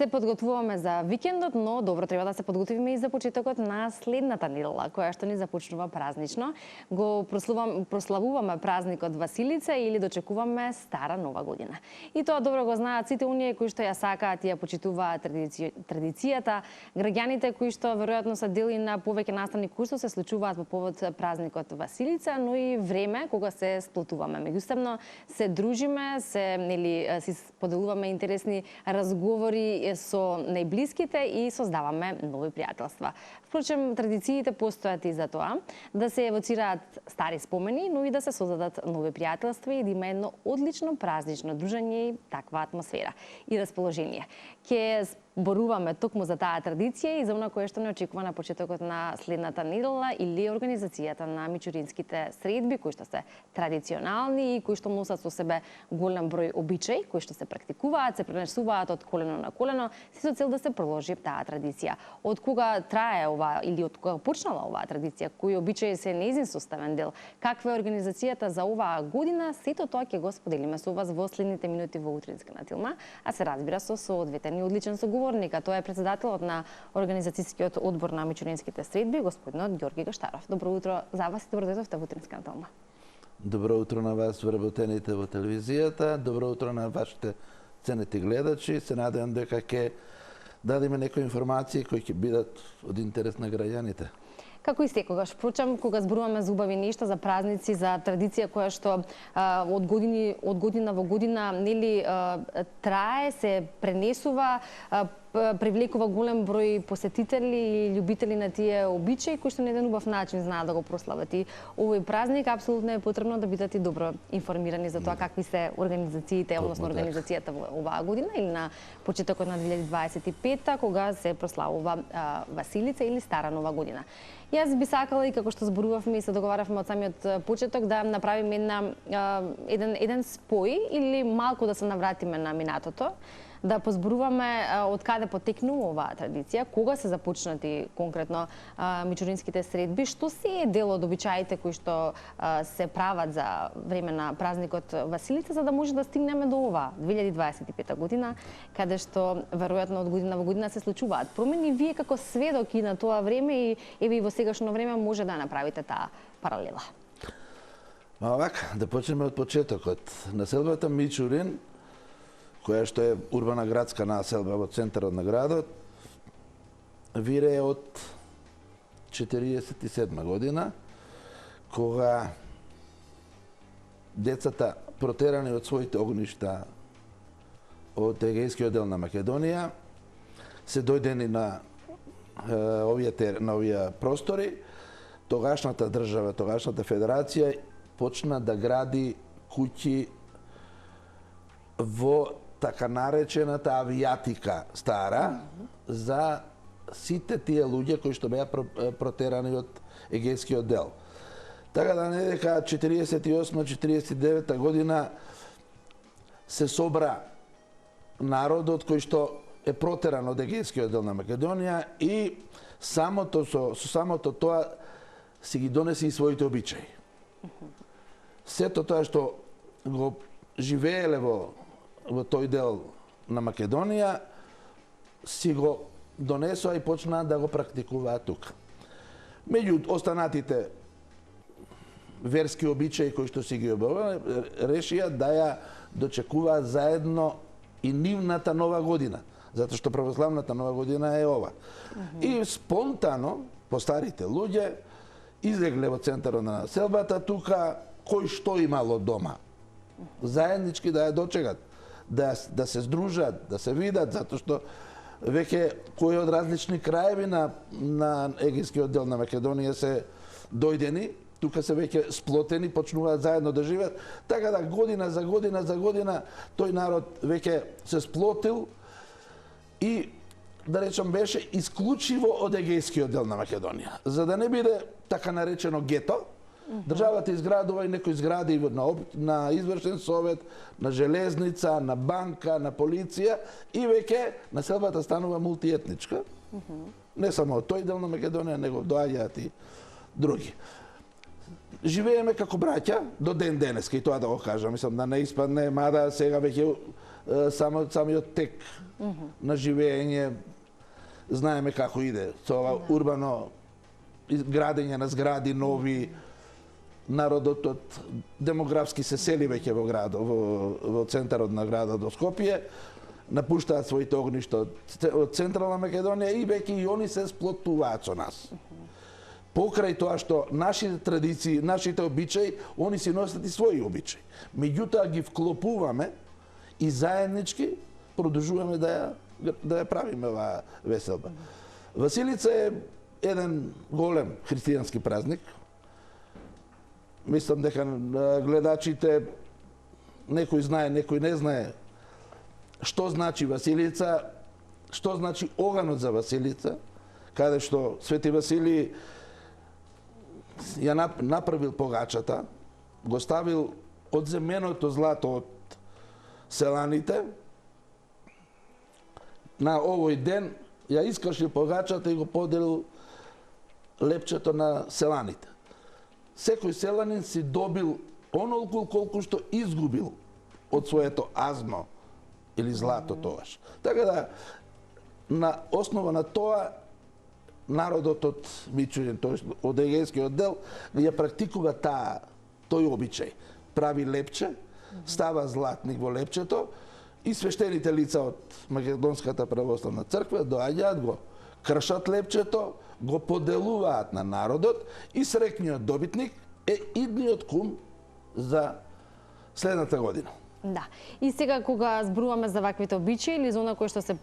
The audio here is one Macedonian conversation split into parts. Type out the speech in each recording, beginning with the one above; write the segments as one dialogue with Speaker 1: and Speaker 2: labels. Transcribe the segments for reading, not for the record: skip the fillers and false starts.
Speaker 1: Се подготвуваме за викендот, но добро треба да се подготвиме и за почетокот на следната недела, која што ни започнува празнично. Го прославуваме празникот Василица или дочекуваме Стара Нова година. И тоа добро го знаат сите оние кои што ја сакаат и ја почитуваат традицијата, граѓаните кои што веројатно се дели на повеќе наставни кои што се случуваат по повод празникот Василица, но и време кога се сплотуваме. Меѓусебно се дружиме, си поделуваме интересни разговори со најблиските и создаваме нови пријателства. Впрочем, традициите постојат и за тоа да се евоцираат стари спомени, но и да се создадат нови пријателства и да има едно одлично празнично дружење и таква атмосфера и расположение. Ке боруваме токму за таа традиција и за она кое што не очекува на почетокот на следната недела или организацијата на мичуринските средби, кои што се традиционални и кои што носат со себе голем број обичаи, кои што се практикуваат, се пренесуваат од колено на колено, се со цел да се продолжи таа традиција. Од кога трае ова или од кога почнала оваа традиција, кои обичаи се нејзин составен дел, каква е организацијата за оваа година, сето тоа ќе го споделиме со вас во следните минути во утринска на Тилма, а се разбира со соодветен и одличен соговорник, а тоа е председателот на организацијскиот одбор на мичуринските средби, господинот Ѓорги Гаштаров. Добро утро за вас и добро дојдовте во утринска на Тилма.
Speaker 2: Добро утро на вас, вработените во телевизијата, добро утро на вашите ценети гледачи. Се надевам дека ќе дадеме некои информации кои ќе бидат од интерес на граѓаните.
Speaker 1: Како и секогаш, впрочем, кога зборуваме за убави нешта, за празници, за традиција која што од година во година трае, се пренесува, привлекува голем број посетители и љубители на тие обичаи кои што на еден убав начин знаат да го прослават. И овој празник апсолутно е потребно да бидат и добро информирани за тоа какви се организациите, односно организацијата во оваа година или на почетокот на 2025-та, кога се прославува Василица или Стара Нова година. Јас би сакала и како што зборувавме и се договаравме од самиот почеток да направиме еден спој или малку да се навратиме на минатото, да позборуваме од каде потекнува оваа традиција, кога се започнати конкретно мичуринските средби, што се е дел од обичаите кои што се прават за време на празникот Василица, за да може да стигнеме до ова 2025 година, каде што веројатно од година во година се случуваат промени. Вие како сведоки на тоа време и еве и во сегашно време може да направите таа паралела.
Speaker 2: Овака, да почнеме од почетокот. Населбата Мичурин, која што е урбана градска населба во центарот на градот, вирее од 47 година, кога децата протерани од своите огништа од Егејскиот дел на Македонија, се дојдени на овие простори, тогашната држава, тогашната федерација почна да гради куќи во така наречената авијатика стара за сите тие луѓе кои што беа протерани од Егејскиот дел. Така да не дека 48-49 година се собра народот кој што е протеран од Егејскиот дел на Македонија и со самото тоа си ги донеси и своите обичаи. Сето тоа што го живееле во тој дел на Македонија, си го донесоа и почнаа да го практикуваат тука. Меѓу останатите верски обичаи кои што си ги објавиле, решија да ја дочекуваат заедно и нивната нова година, затоа што православната нова година е ова. И спонтано, по старите луѓе, излегле во центарот на населбата тука, кој што имало дома. Заеднички да ја дочекат, да се здружат, да се видат, затоа што веќе кои од различни краеви на Егејскиот дел на Македонија се дојдени, тука се веќе сплотени, почнуваат заедно да живеат, така да година за година тој народ веќе се сплотил и да речам беше исклучиво од Егејскиот дел на Македонија, за да не биде така наречено гето. Државата изградува и некои згради на извршен совет, на железница, на банка, на полиција и веќе населбата станува мултиетничка. Не само од тој дел на Македонија, него доаѓаат и други. Живееме како браќа до ден денеска, и тоа да го кажам, мислам да не испадне, мада сега веќе самиот тек на живење, знаеме како иде, со ова урбано градење на згради нови, народот од демографски се сели веќе во градот, во центарот на градот до Скопје, напуштаат своите огништа од Централна Македонија и веќе и они се сплотуваат со нас. Покрај тоа што нашите традиции, нашите обичаи, они си носат и своји обичаи. Меѓутоа ги вклопуваме и заеднички продолжуваме да ја правиме оваа веселба. Василица е еден голем христијански празник. Мислам дека гледачите, некој знае, некој не знае што значи Василица, што значи оганот за Василица, каде што Свети Василий ја направил погачата, го ставил од земеното злато од селаните, на овој ден ја искашил погачата и го поделил лепчето на селаните. Секој селанин си добил онолку колку што изгубил од своето азно или злато тогаш. Така да, на основа на тоа, народот од Мичурин, од Егејскиот дел, ја практикува тој обичај. Прави лепче, става златник во лепчето и свештените лица од Македонската православна црква доаѓаат, го кршат лепчето, го поделуваат на народот и среќниот добитник е идниот кум за следната година.
Speaker 1: Да. И сега кога зборуваме за ваквите обичаи или за она кој што се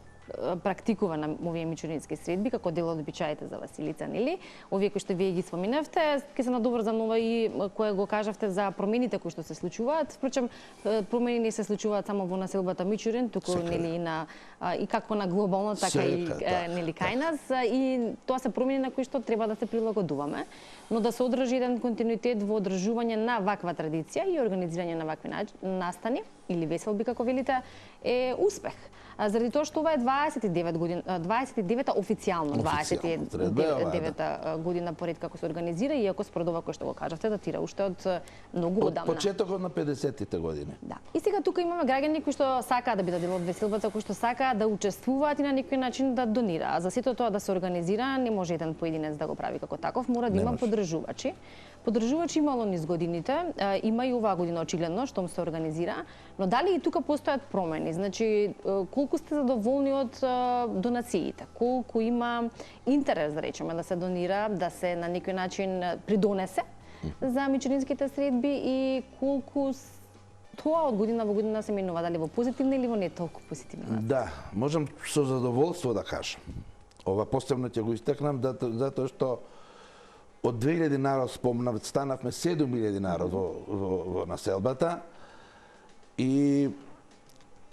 Speaker 1: практикува на овие мичурински средби како дел од обичаите за Василица, нели? Овие кои што вие ги споменавте, ќе се надоврзам нова и кое го кажавте за промените кои што се случуваат. Впрочем, промени не се случуваат само во населбата Мичурин, туку нели и како на глобално, така и нели кај нас, и тоа се промени на кои што треба да се прилагодуваме, но да се одржи еден континуитет во одржување на ваква традиција и организирање на вакви настани или веселби како велите е успех. Заради тоа што ова е 29-та официјално 29-та година поред како се организира, иако според ова кој што го кажавте датира уште од многу одамна.
Speaker 2: Од почетокот на 50-тите години.
Speaker 1: Да. И сега тука имаме граѓани кои што сакаат да бидат дел од веселбата, кои што сакаат да учествуваат и на некој начин да донираат. За сето тоа да се организира не може еден поединец да го прави како таков, мора да има поддржувачи. Поддржувачи имало низ годините, има и оваа година очигледно штом се организира, но дали и тука постојат промени? Значи, колку сте задоволни од донациите? Колку има интерес, да речеме, да се донира, да се на некој начин придонесе за мичуринските средби и колку тоа од година во година се менува, дали во позитивна или во не толку позитивна?
Speaker 2: Да, можам со задоволство да кажам. Ова посебно ќе го истакнам, затоа што од 2000 народ спомнав, станавме 7000 народ во населбата и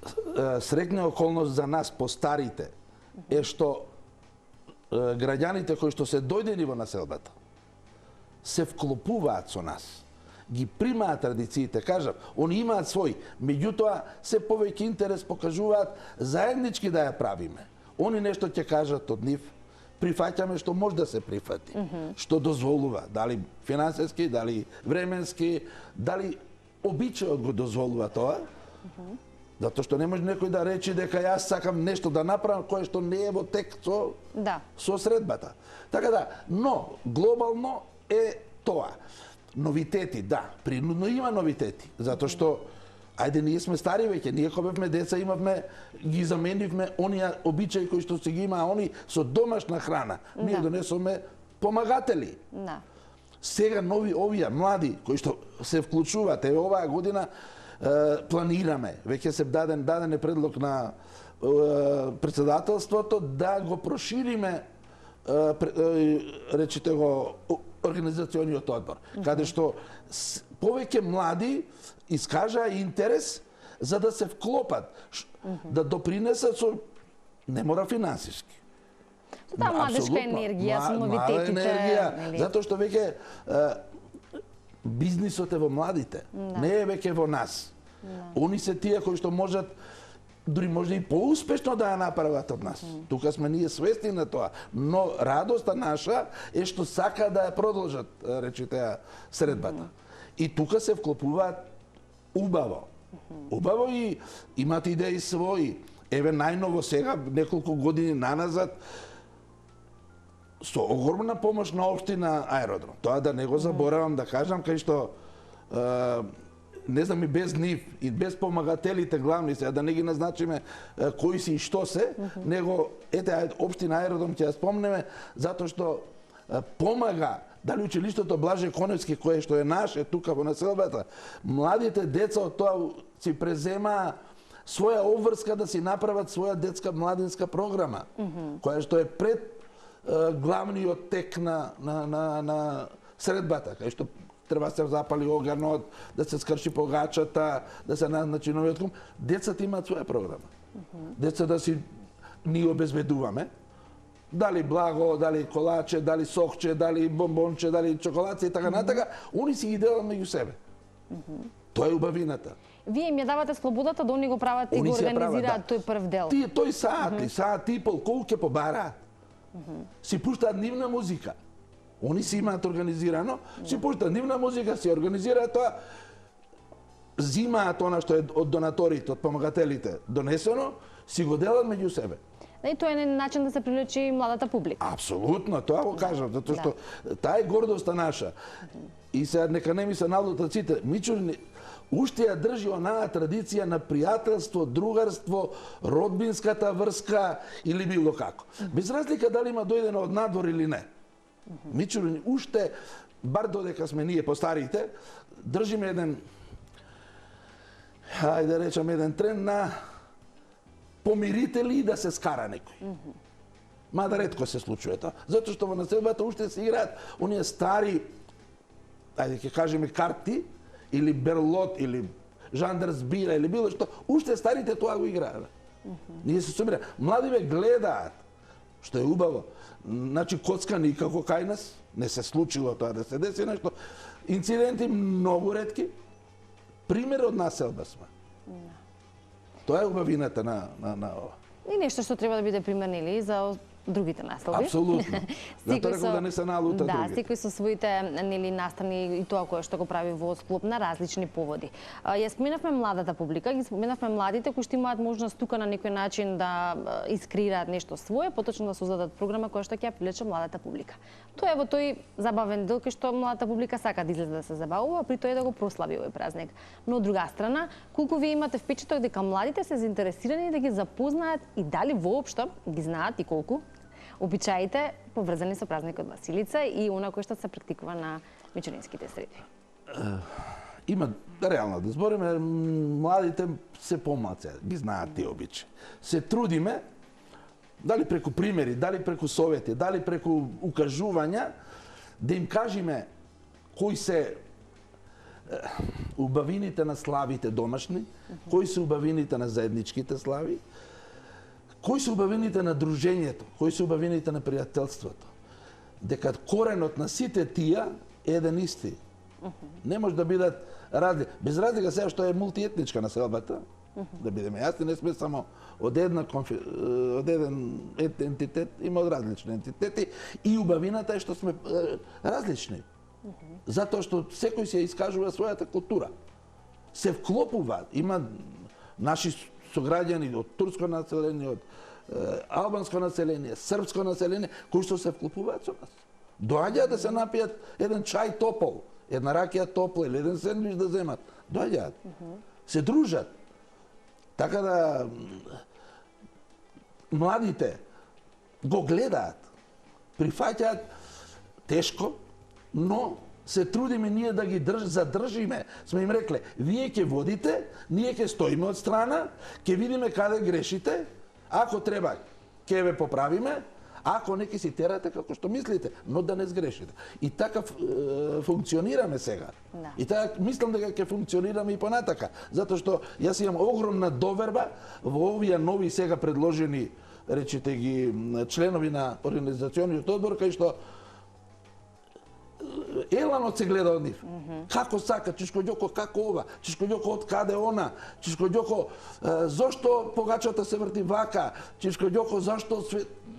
Speaker 2: среќна околност за нас постарите е што граѓаните кои што се дојдени во населбата се вклопуваат со нас, ги примаат традициите, кажав, они имаат свој, меѓутоа се повеќе интерес покажуваат заеднички да ја правиме. Они нешто ќе кажат од нив, прифаќаме што може да се прифати, што дозволува, дали финансиски, дали временски, дали обичајот го дозволува тоа, затоа што не може некој да рече дека јас сакам нешто да направам кое што не е во тек со средбата. Така да, но глобално е тоа. Новитети, да, принудно има новитети, затоа што ајде, ние сме стари веќе, ние кога бевме деца имавме, ги заменивме оние обичаи кои што се ги има, они со домашна храна. Ние донесоме помагатели.
Speaker 1: Да.
Speaker 2: Сега нови овие млади кои што се вклучуваат, оваа година планираме, веќе се даден е предлог на председателството да го прошириме речите го организациониот одбор, каде што повеќе млади искажаа интерес за да се вклопат, да допринесат со не мора финансиски.
Speaker 1: Таа младешка енергија со новитетите,
Speaker 2: затоа што веќе бизнисот е во младите, не е веќе во нас. Они се тие кои што можат дури може и поуспешно да ја направат од нас. Тука сме ние свесни на тоа, но радоста наша е што сака да ја продолжат, речите, средбата. И тука се вклопуваат убаво. Убаво и имат идеи своји. Еве најново сега, неколку години наназад, со огромна помош на општина Аеродром. Тоа да не го заборавам да кажам, кај што не знам и без нив и без помагателите главни се, да не ги назначиме кои си и што се, него ете општина Аеродром ќе ја спомнеме затоа што помага дали училиштето Блаже Коневски кое што е наше тука во населбата, младите деца од тоа си презема своја обврска да си направат своја детска младинска програма, која што е пред главниот тек на средбата, кај што треба се запали оганот, да се скрши погачата, да се назначи новиот кум. Децата имаат своја програма. Деца да си ни обезбедуваме, дали благо, дали колаче, дали сокче, дали бомбонче, дали чоколадце и така натака, они си ги делат меѓу себе. Тоа е убавината.
Speaker 1: Вие им ја давате слободата да они го прават и
Speaker 2: Они
Speaker 1: го
Speaker 2: си ја прават,
Speaker 1: организираат тој прв дел.
Speaker 2: Тој саат и пол, колку ќе побараат. Си пуштаат нивна музика. Они си имаат организирано, си пуштаат нивна музика, си организираат тоа, зимаат она што е од донаторите, од помагателите донесено, си го делат меѓу себе.
Speaker 1: И тоа е начин да се привлече младата публика.
Speaker 2: Апсолутно, тоа го кажам, затоа што таа е гордоста наша. И сега нека не ми се налутат сите, Мичурин уште ја држи онаа традиција на пријателство, другарство, родбинската врска или било како. Без разлика дали има дојдено од надвор или не. Мичурин уште, бар додека сме ние постарите, држиме еден, хајде да речам, еден тренд на помирители да се скара некој. Мада ретко се случува тоа, затоа што во населбата уште се играат оние стари, ајде ќе кажеме карти, или берлот, или жандарс бира, или било што, уште старите тоа го играат. Ние се собира. Младиве гледаат, што е убаво. Значи, коцка никако кај нас, не се случило тоа да се деси нешто. Инциденти многу ретки. Пример од населба сме. Тоа е убавината на ова.
Speaker 1: И нешто што треба да биде пример нели за другите населби.
Speaker 2: Апсолутно. Затоа реков да не се налута други.
Speaker 1: Да, секој со своите нели настрани и тоа кое што го прави во склоп на различни поводи. Ја споменавме младата публика, ги споменавме младите кои што имаат можност тука на некој начин да искреираат нешто свое, поточно да создадат програма која што ќе ја привлече младата публика. Тоа е во тој забавен дел кај што младата публика сака да излезе да се забавува, при тоа е да го прослави овој празник. Но од друга страна, колку вие имате впечаток дека младите се заинтересирани да ги запознаат и дали воопшто ги знаат и колку обичаите поврзани со празникот Василица и она кој што се практикува на мичуринските среди?
Speaker 2: Има, реално да збориме, младите се помлади, ги знаат тие обичаи. Се трудиме, дали преку примери, дали преку совети, дали преку укажувања, да им кажеме кои се убавините на славите домашни, кои се убавините на заедничките слави, кои се убавините на дружењето, кои се убавините на пријателството. Дека коренот на сите тие е еден исти. Не може да бидат разлики. Без разлика сега што е мултиетничка населбата, да бидеме јасни, не сме само од еден ентитет, има од различни ентитети и убавината е што сме различни. Затоа што секој се искажува својата култура. Се вклопува, има наши сограѓани од турско население, од албанско население, српско население, кои што се вклопуваат со нас. Доаѓаат да се напијат еден чај топол, една ракија топла или еден сендвич да земат. Доаѓаат. Се дружат. Така да младите го гледаат, прифаќаат тешко, но се трудиме ние да ги задржиме. Сме им рекле, вие ќе водите, ние ќе стоиме од страна, ќе видиме каде грешите, ако треба ќе ве поправиме, ако не ќе си терате како што мислите, но да не сгрешите. И така функционираме сега.
Speaker 1: Да.
Speaker 2: И така мислам дека ќе функционираме и понатака, затоа што јас имам огромна доверба во овие нови сега предложени, речете ги, членови на организациониот одбор, кај што еланот се гледа од нив. Како сака, Чичко Ѓоко, како ова, Чичко Ѓоко од каде она, Чичко Ѓоко, зошто погачата се врти вака, Чичко Ѓоко, зашто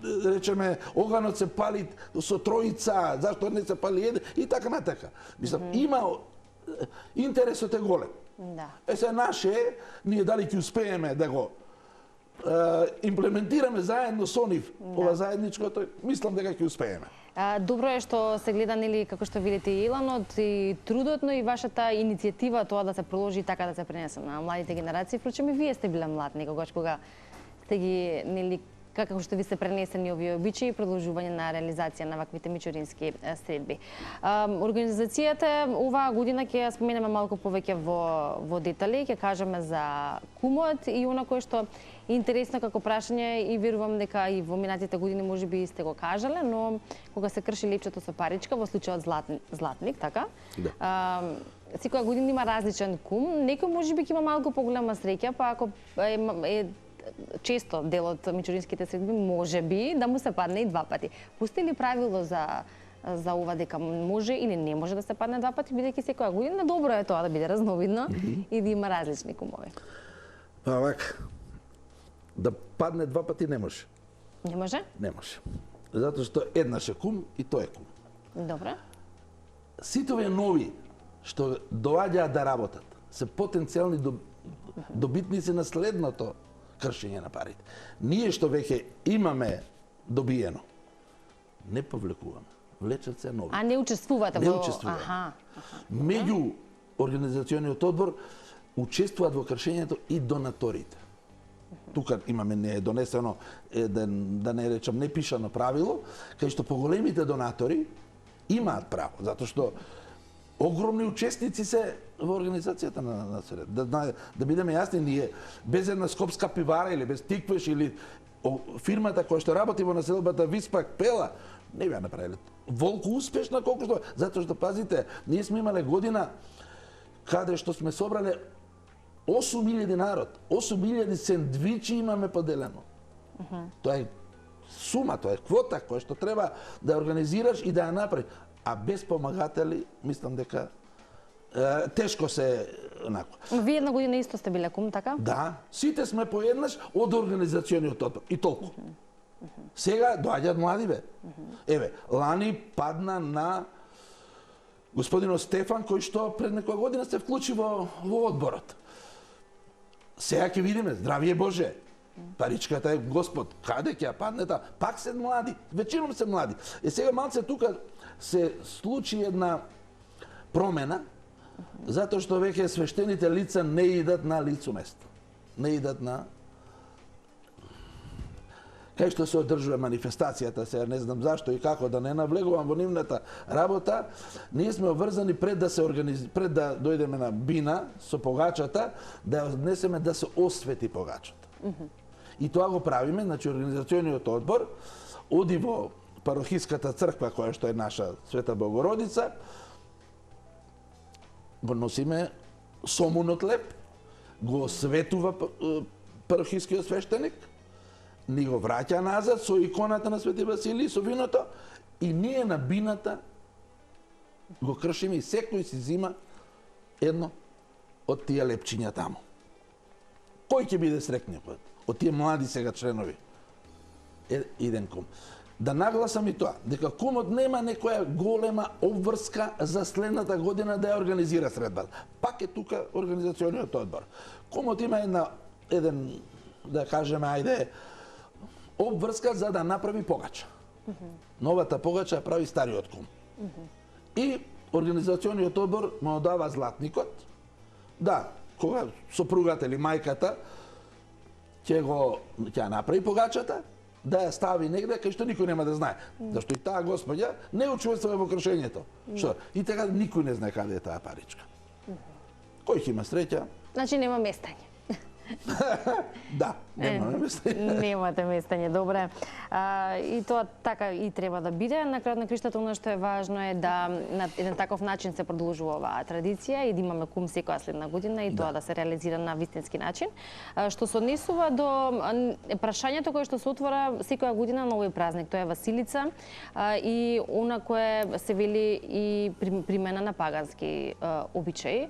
Speaker 2: речеме, оганот се пали со тројца, зашто не се пали еден, и така натака. Мислам, има, интересот е голем.
Speaker 1: Да.
Speaker 2: Се наше е, ние дали ќе успееме да го имплементираме заедно со нив, ова заедничкото, мислам дека ќе успееме.
Speaker 1: Добро е што се гледа, нели, како што видите и Иланот, и трудот, но и вашата иницијатива тоа да се продолжи и така да се пренесе на младите генерации. Впрочем, и вие сте биле млад некогаш кога сте ги, нели, како што ви се пренесени овие обичаи и продолжување на реализација на ваквите мичурински средби. Организацијата оваа година ќе ја споменеме малку повеќе во детали, ќе кажеме за кумот и она кое што е интересно како прашање и верувам дека и во минатите години можеби сте го кажале, но кога се крши лепчето со паричка, во случајот златник, така?
Speaker 2: Да.
Speaker 1: Секоја година има различен кум, некој можеби ќе има малку поголема среќа, па ако е често дел од мичуринските средби, може би да му се падне и два пати. Постои ли правило за ова дека може или не може да се падне два пати, бидејќи секоја година добро е тоа да биде разновидно и да има различни кумови?
Speaker 2: Па вака, да падне два пати не може.
Speaker 1: Не може?
Speaker 2: Не може. Затоа што еднаш е кум и тој е кум.
Speaker 1: Добро.
Speaker 2: Сите овие нови што доаѓаат да работат се потенцијални добитници на следното кршење на парите. Ние што веќе имаме добиено, не повлекуваме. Влечат се нови.
Speaker 1: А не учествувате
Speaker 2: Не
Speaker 1: во...
Speaker 2: учествуваме.
Speaker 1: Аха.
Speaker 2: Меѓу организациониот одбор учествуваат во кршењето и донаторите. Тука имаме не е донесено да не речам непишано правило, кај што поголемите донатори имаат право, затоа што огромни учесници се во организацијата на сред. Да бидеме јасни, ние без една скопска пивара или без тиквеш или фирмата која што работи во населбата Виспак Пела, не беа направиле волку успешна колку што, затоа што пазите, ние сме имале година каде што сме собрале 8.000 народ, 8.000 сендвичи имаме поделено. Тоа е сума, тоа е квота која што треба да организираш и да ја направиш. А без помагатели, мислам дека тешко се онако.
Speaker 1: Вие една година исто сте биле кум, така?
Speaker 2: Да, сите сме поеднаш од организациониот одбор. И толку. Сега доаѓаат млади бе. Еве, лани падна на господинот Стефан, кој што пред некоја година се вклучи во одборот. Сега ќе видиме, здравие Боже. Паричката е Господ, каде ќе ја падне таа? Пак се млади, веćinom се млади. Сега малце тука се случи една промена, затоа што веќе свештените лица не идат на лицу место. Не идат на кај што се одржува манифестацијата, сега не знам зашто и како да не навлегувам во нивната работа, ние сме обврзани пред да дојдеме на бина со погачата, да ја однесеме да се освети погачата. И тоа го правиме, значи организациониот одбор оди во парохиската црква која што е наша Света Богородица, го носиме сомунот леп, го осветува парохискиот свештеник, ни го враќа назад со иконата на Свети Василий, со виното, и ние на бината го кршиме и секој си зима едно од тие лепчиња таму. Кој ќе биде среќниот од тие млади сега членови? Иден кум. Да нагласам и тоа, дека кумот нема некоја голема обврска за следната година да ја организира средбата. Пак е тука организациониот одбор. Кумот има еден, да кажеме, ајде, обврска за да направи погача. Новата погача прави стариот кум. И организациониот одбор му дава златникот. Да, кога сопругата или мајката ќе ја направи погачата, да ја стави негде кај што никој нема да знае. Зашто и таа господја не учествува во кршењето. Што? И така никој не знае каде е таа паричка. Кој ќе има среќа?
Speaker 1: Значи нема местање.
Speaker 2: Да, немаме местање.
Speaker 1: Немате местање, добре. И тоа така и треба да биде. На крајот на криштата, оно што е важно е да на еден таков начин се продолжува оваа традиција и да имаме кум секоја следна година и тоа да се реализира на вистински начин. Што се однесува до прашањето кое што се отвора секоја година на овој празник, тоа е Василица и она кое се вели и примена на пагански обичаи.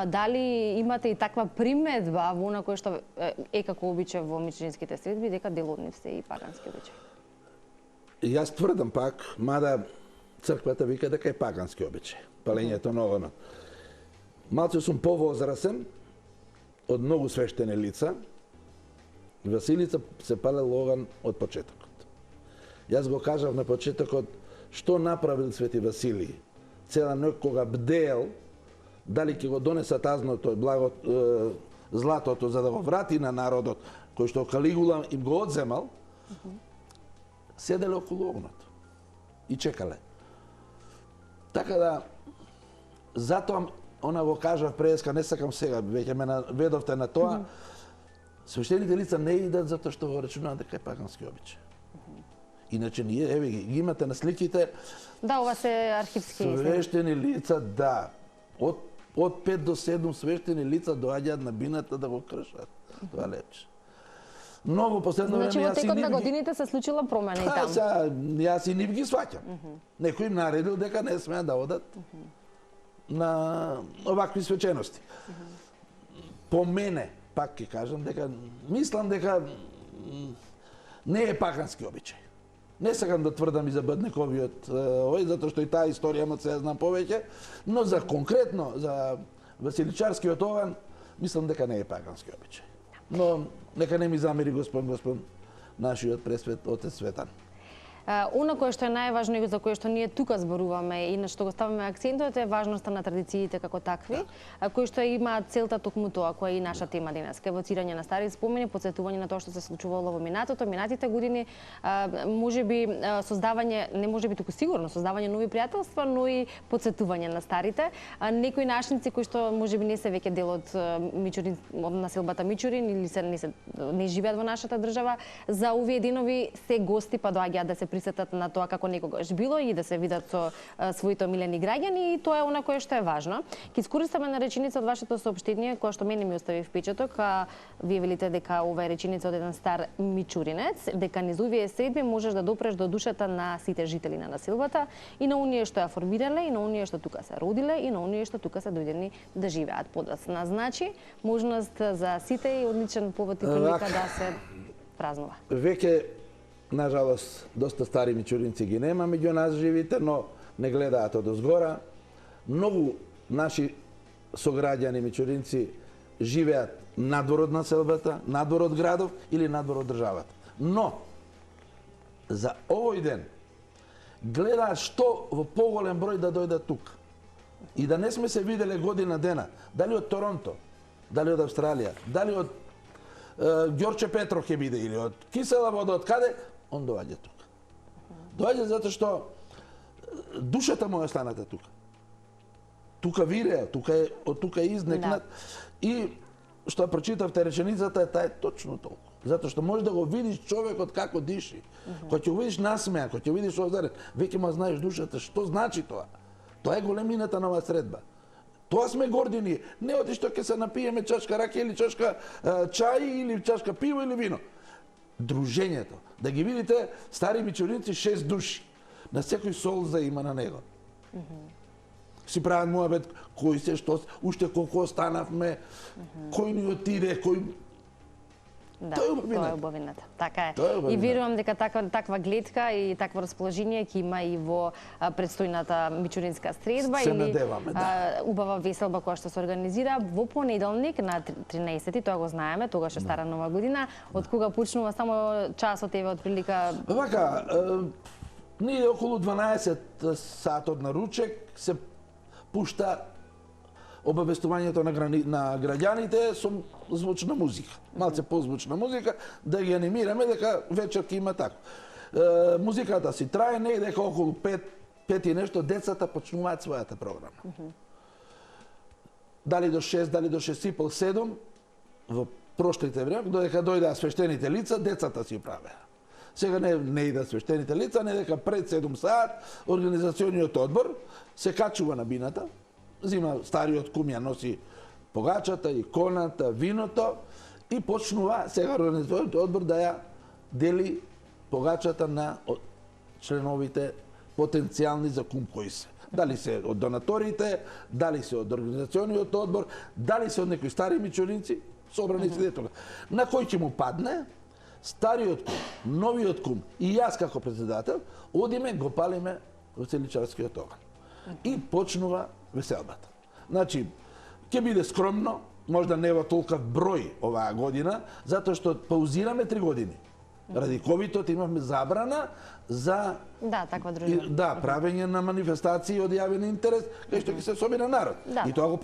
Speaker 1: Дали имате и таква приметба во она кое што е како обичај во мичуринските средби, дека дел од нив се и пагански обичаи?
Speaker 2: Јас тврдам пак, мада црквата вика дека е пагански обичај, палењето на огонот. малце сум повозрасен од многу свештени лица. Василица се палел оган од почетокот. Јас го кажав на почетокот што направил Свети Василий. Цела ноќ кога бдеел дали ќе го донесе тазното златото за да го врати на народот кој што Калигула им го одземал, седеле околу огнот и чекале. Така да, затоа она го кажав преска, не сакам сега, веќе ме наведовте на тоа, свештените лица не идат затоа што го рачунаат дека е пагански обичај. Иначе ние, еве ги имате на сликите.
Speaker 1: Да, ова се архивски
Speaker 2: свештени лица, да. Од 5 до 7 свештени лица доаѓаат на бината да го кршат. Тоа лепче. Но во последно време
Speaker 1: значи, во текот на
Speaker 2: ги...
Speaker 1: годините се случила промена и таму.
Speaker 2: Сега, јас и нив ги сваќам. Некој им наредил дека не смеат да одат на овакви свечености. По мене, пак ќе кажам, дека мислам дека не е пагански обичај. Не сакам да тврдам и за Бадниковиот овој, затоа што и таа историја ма се знам повеќе, но за конкретно, за Василичарскиот оган, мислам дека не е пагански обичај. Но нека не ми замери господ нашиот пресвет Отец Светан.
Speaker 1: Она кое што е најважно и за кое што ние тука зборуваме и на што го ставаме акцентот е важноста на традициите како такви, кои што имаат целта токму тоа, која е и наша тема денеска, евоцирање на стари спомени, потсетување на тоа што се случувало во минатите години, можеби создавање, не можеби туку сигурно, создавање нови пријателства, но и потсетување на старите. Некои нашници кои што можеби не се веќе дел од Мичурин, од населбата Мичурин или не живеат во нашата држава, за овие денови се гости па доаѓаат да се присетат на тоа како некогаш било и да се видат со своите омилени граѓани, и тоа е она кое што е важно. Ќе искористаме на реченица од вашето соопштение која што мене ми остави впечаток, а вие велите дека ова е реченица од еден стар мичуринец, дека низ овие средби можеш да допреш до душата на сите жители на населбата и на оние што ја формирале, и на оние што тука се родиле, и на оние што тука се дојдени да живеат подоцна. Значи, можност за сите и одличен повод и прилика да се празнува.
Speaker 2: Веќе нажалост, доста стари мичуринци ги нема меѓу нас живите, но не гледаат од озгора. Многу наши сограѓани мичуринци живеат надвор од населбата, надвор од градов или надвор од државата. Но, за овој ден, гледаат што во поголем број да дојдат тука. И да не сме се виделе година дена, дали од Торонто, дали од Австралија, дали од Ѓорче Петров ќе биде или од Кисела вода, од каде, он доаѓа тука. Доаѓа затоа што душата му е останата тука. Тука виреа, од тука е изнекнат. Да. И што прочитавте реченицата, таа е точно толку. Затоа што можеш да го видиш човекот како диши. Кога ќе го видиш насмеан, кога ќе видиш озарен, веќе ма знаеш душата, што значи тоа. Тоа е големината на оваа средба. Тоа сме горди ние. Не оти што ќе се напиеме чашка раке или чашка чај или чашка пиво или вино. Дружењето. Да ги видите стари мичуринци 6 души. На секој солза има на него. Си прават муабет кој се што уште колку останавме, кој ни отиде, кој.
Speaker 1: Да, тоа е убавината. Така е. И верувам дека таква гледка и такво расположение ќе има и во предстојната мичуринска средба или убава веселба која што се организира во понеделник на 13-ти, тоа го знаеме, тогаш е стара нова година. Од кога почнува само часот еве од прилика?
Speaker 2: Вака, ние околу 12 сатот на ручек се пушта обавестувањето на граѓаните со звучна музика. Малце позвучна музика, да ги анимираме дека вечер ќе има тако. Музиката си трае, не дека околу 5 и нешто децата почнуваат својата програма. Дали до 6, дали до 6:30, 7, во прошлите време, додека дојдеа свештените лица, децата си правеа. Сега не идат свештените лица, не дека пред 7 саат организациониот одбор се качува на бината, зима стариот кум ја носи погачата, иконата, виното и почнува сега организациониот одбор да ја дели погачата на членовите потенцијални за кум кои се. Дали се од донаторите, дали се од организациониот одбор, дали се од некои стари мичуринци, собраници детога. На кој ќе му падне, стариот кум, новиот кум и јас како председател, одиме, го палиме Василичарскиот оган. И почнува веселбата. Значи, Ќе биде скромно, можда не во толков број оваа година, затоа што паузираме 3 години. Ради ковидот имавме забрана за
Speaker 1: Да, таква дружба.
Speaker 2: да, правење на манифестации од јавен интерес, кај што ќе се собира народ.
Speaker 1: Да.
Speaker 2: И тоа го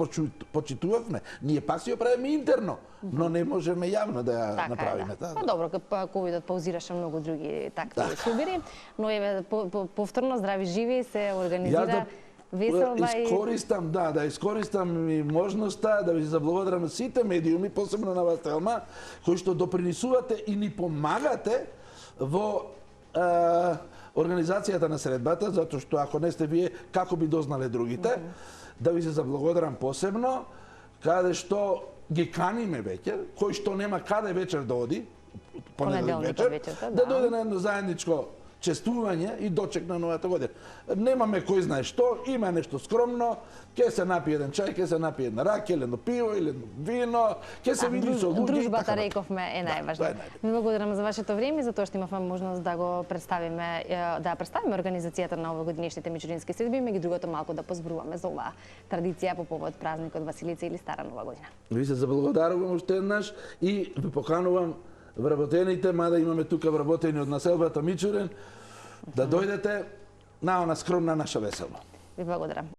Speaker 2: почитувавме. Ние пак си ја правиме интерно, но не можеме јавно да ја
Speaker 1: Така
Speaker 2: направиме.
Speaker 1: е, да.
Speaker 2: Да.
Speaker 1: Па добро, ковидот паузираше многу други такви собири, но еве повторно здрави живи се организира веселба и
Speaker 2: искористам, да искористам и можноста да ви заблагодарам на сите медиуми, посебно на вас, Телма, кои што допринесувате и ни помагате во организацијата на средбата, затоа што ако не сте вие, како би дознале другите, да ви се заблагодарам посебно, каде што ги каниме веќе, кој што нема каде вечер да оди, понеделник вечер, да дојде на едно заедничко честување и дочек на новата година. Немаме кој знае што, има нешто скромно, ќе се напие еден чај, ќе се напие една раке, или едно пиво, или едно вино, ќе се види со луѓе.
Speaker 1: Дружбата, рековме, е најважна. Ви благодарам за вашето време и за тоа што имавме можност да го представиме, да представиме организацијата на овогодишните мичурински средби, меѓу другото малку да позборуваме за оваа традиција по повод празникот Василица или Стара Нова година.
Speaker 2: Ви се заблагодарувам уште еднаш и ви поканувам вработените, мада имаме тука вработени од населбата Мичурин, да дојдете на она скромна наша веселба.
Speaker 1: Ви благодарам.